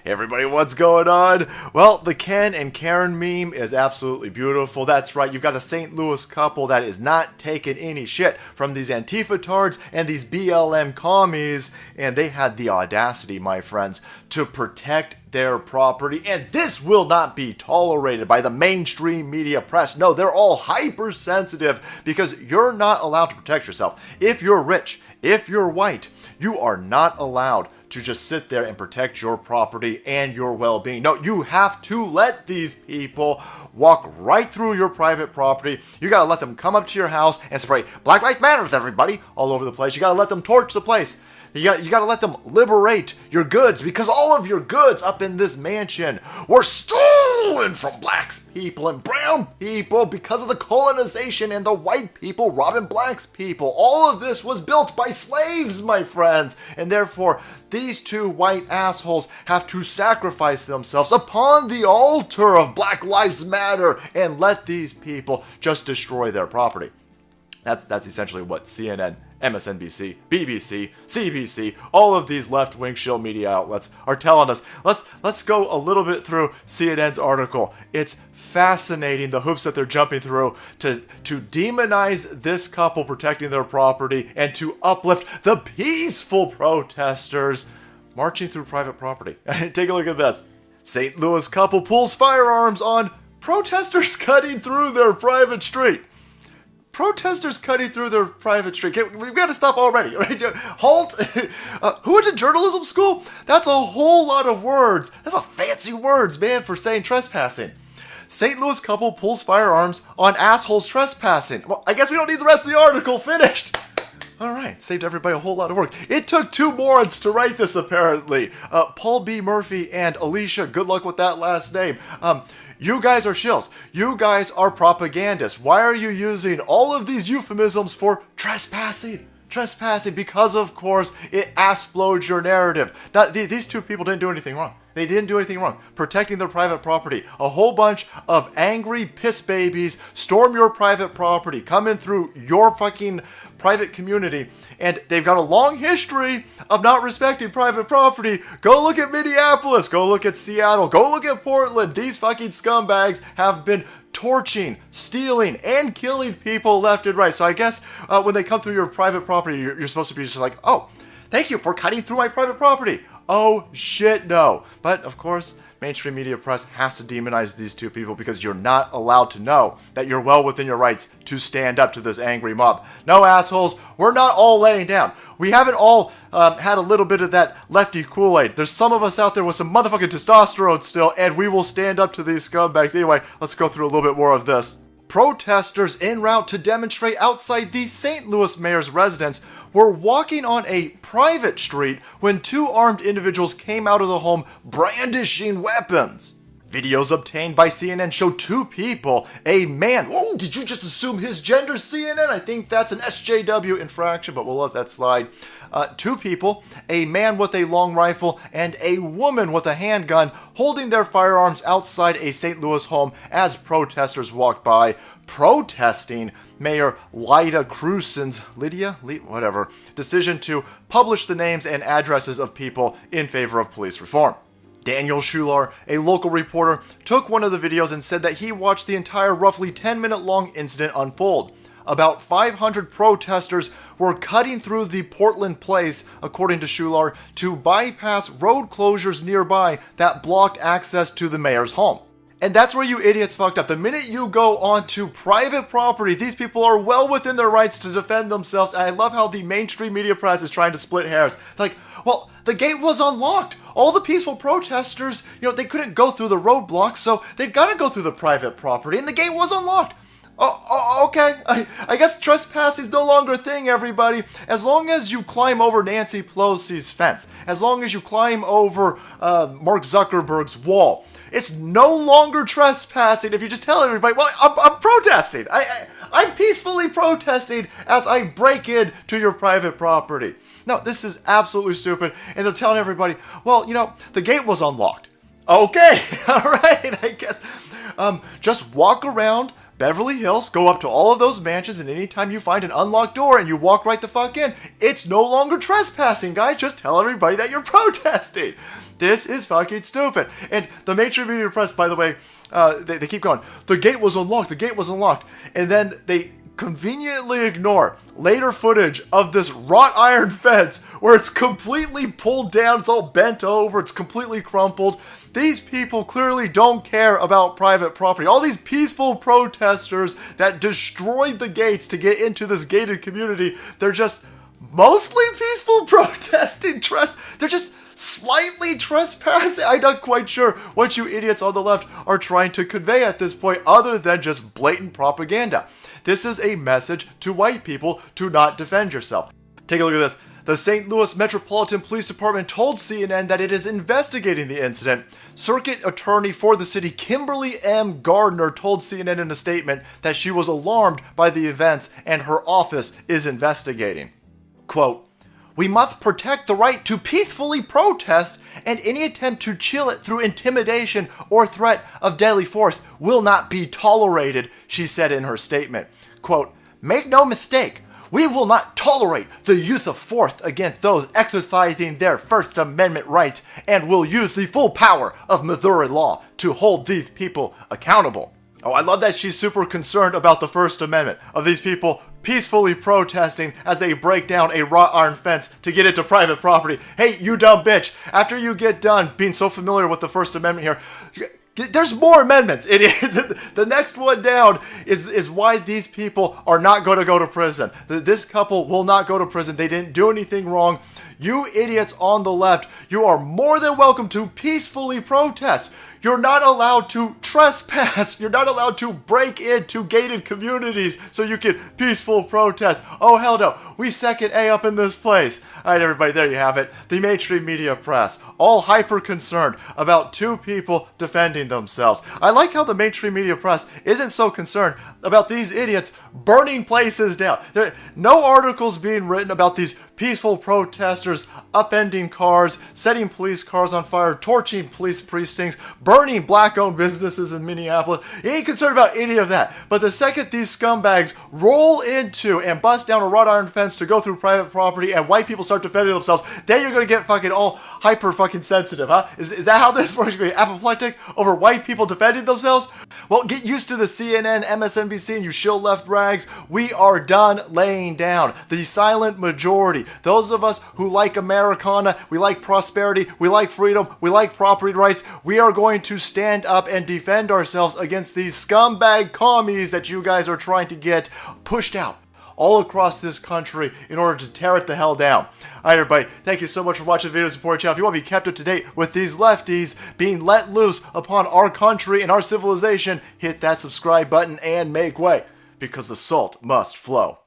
Hey everybody, what's going on? Well, the Ken and Karen meme is absolutely beautiful. That's right, you've got a St. Louis couple that is not taking any shit from these Antifa tards and these BLM commies, and they had the audacity, my friends, to protect their property, and this will not be tolerated by the mainstream media press. No, they're all hypersensitive because you're not allowed to protect yourself. If you're rich, if you're white, you are not allowed to just sit there and protect your property and your well-being. No, you have to let these people walk right through your private property. You gotta let them come up to your house and spray Black Lives Matter with everybody all over the place. You gotta let them torch the place. You gotta let them liberate your goods, because all of your goods up in this mansion were stolen from black people and brown people because of the colonization and the white people robbing black people. All of this was built by slaves, my friends, and therefore these two white assholes have to sacrifice themselves upon the altar of Black Lives Matter and let these people just destroy their property. That's essentially what CNN, MSNBC, BBC, CBC, all of these left-wing shill media outlets are telling us. Let's go a little bit through CNN's article. It's fascinating, the hoops that they're jumping through to demonize this couple protecting their property and to uplift the peaceful protesters marching through private property. Take a look at this. St. Louis couple pulls firearms on protesters cutting through their private street. Protesters cutting through their private street. We've got to stop already. Right? Halt. Who went to journalism school? That's a whole lot of words. That's a fancy words, man, for saying trespassing. St. Louis couple pulls firearms on assholes trespassing. Well, I guess we don't need the rest of the article. Finished. All right, saved everybody a whole lot of work. It took two morons to write this, apparently. Paul B. Murphy and Alicia. Good luck with that last name. You guys are shills. You guys are propagandists. Why are you using all of these euphemisms for trespassing? Trespassing, because of course it explodes your narrative. Now, these two people didn't do anything wrong. They didn't do anything wrong. Protecting their private property. A whole bunch of angry piss babies storm your private property, come in through your fucking private community, and they've got a long history of not respecting private property. Go look at Minneapolis. Go look at Seattle. Go look at Portland. These fucking scumbags have been torching, stealing, and killing people left and right. So I guess when they come through your private property, you're supposed to be just like, oh, thank you for cutting through my private property. Oh, shit, no. But, of course, mainstream media press has to demonize these two people because you're not allowed to know that you're well within your rights to stand up to this angry mob. No, assholes, we're not all laying down. We haven't all had a little bit of that lefty Kool-Aid. There's some of us out there with some motherfucking testosterone still, and we will stand up to these scumbags. Anyway, let's go through a little bit more of this. Protesters en route to demonstrate outside the St. Louis mayor's residence were walking on a private street when two armed individuals came out of the home brandishing weapons. Videos obtained by CNN show two people, a man, oh, did you just assume his gender, CNN? I think that's an SJW infraction, but we'll let that slide. Two people, a man with a long rifle and a woman with a handgun, holding their firearms outside a St. Louis home as protesters walked by, protesting Mayor Lydia Cruz's decision to publish the names and addresses of people in favor of police reform. Daniel Shular, a local reporter, took one of the videos and said that he watched the entire roughly 10-minute long incident unfold. About 500 protesters were cutting through the Portland Place, according to Shular, to bypass road closures nearby that blocked access to the mayor's home. And that's where you idiots fucked up. The minute you go onto private property, these people are well within their rights to defend themselves. And I love how the mainstream media press is trying to split hairs. Like, well, the gate was unlocked. All the peaceful protesters, they couldn't go through the roadblocks, so they've got to go through the private property, and the gate was unlocked. Okay. I guess trespassing is no longer a thing, everybody. As long as you climb over Nancy Pelosi's fence, as long as you climb over Mark Zuckerberg's wall, it's no longer trespassing if you just tell everybody, well, I'm protesting. I'm peacefully protesting as I break into your private property. No, this is absolutely stupid. And they're telling everybody, well, the gate was unlocked. Okay, all right, I guess. Just walk around Beverly Hills, go up to all of those mansions, and anytime you find an unlocked door and you walk right the fuck in, it's no longer trespassing, guys. Just tell everybody that you're protesting. This is fucking stupid. And the mainstream media press, by the way, they keep going, the gate was unlocked, the gate was unlocked. And then they conveniently ignore later footage of this wrought iron fence where it's completely pulled down, it's all bent over, it's completely crumpled. These people clearly don't care about private property. All these peaceful protesters that destroyed the gates to get into this gated community, they're just mostly peaceful protesting. They're just slightly trespassing. I'm not quite sure what you idiots on the left are trying to convey at this point other than just blatant propaganda. This is a message to white people to not defend yourself. Take a look at this. The St. Louis Metropolitan Police Department told CNN that it is investigating the incident. Circuit Attorney for the city, Kimberly M. Gardner, told CNN in a statement that she was alarmed by the events and her office is investigating. Quote, "We must protect the right to peacefully protest, and any attempt to chill it through intimidation or threat of deadly force will not be tolerated," she said in her statement. Quote, "Make no mistake, we will not tolerate the use of force against those exercising their First Amendment rights and will use the full power of Missouri law to hold these people accountable." Oh, I love that she's super concerned about the First Amendment, of these people peacefully protesting as they break down a wrought iron fence to get into private property. Hey, you dumb bitch, after you get done being so familiar with the First Amendment here, there's more amendments. The next one down is why these people are not going to go to prison. This couple will not go to prison. They didn't do anything wrong. You idiots on the left, you are more than welcome to peacefully protest. You're not allowed to trespass. You're not allowed to break into gated communities so you can peaceful protest. Oh, hell no. We second A up in this place. All right, everybody, there you have it. The mainstream media press, all hyper concerned about two people defending themselves. I like how the mainstream media press isn't so concerned about these idiots burning places down. There are no articles being written about these peaceful protesters upending cars, setting police cars on fire, torching police precincts, burning black-owned businesses in Minneapolis. He ain't concerned about any of that. But the second these scumbags roll into and bust down a wrought iron fence to go through private property and white people start defending themselves, then you're going to get fucking all hyper fucking sensitive, huh? Is that how this works? You're going to be apoplectic over white people defending themselves? Well, get used to the CNN, MSNBC, and you shill left rags. We are done laying down. The silent majority, those of us who like Americana, we like prosperity, we like freedom, we like property rights, we are going to stand up and defend ourselves against these scumbag commies that you guys are trying to get pushed out all across this country in order to tear it the hell down. All right, everybody, thank you so much for watching the video. Support channel. If you want to be kept up to date with these lefties being let loose upon our country and our civilization, hit that subscribe button and make way, because the salt must flow.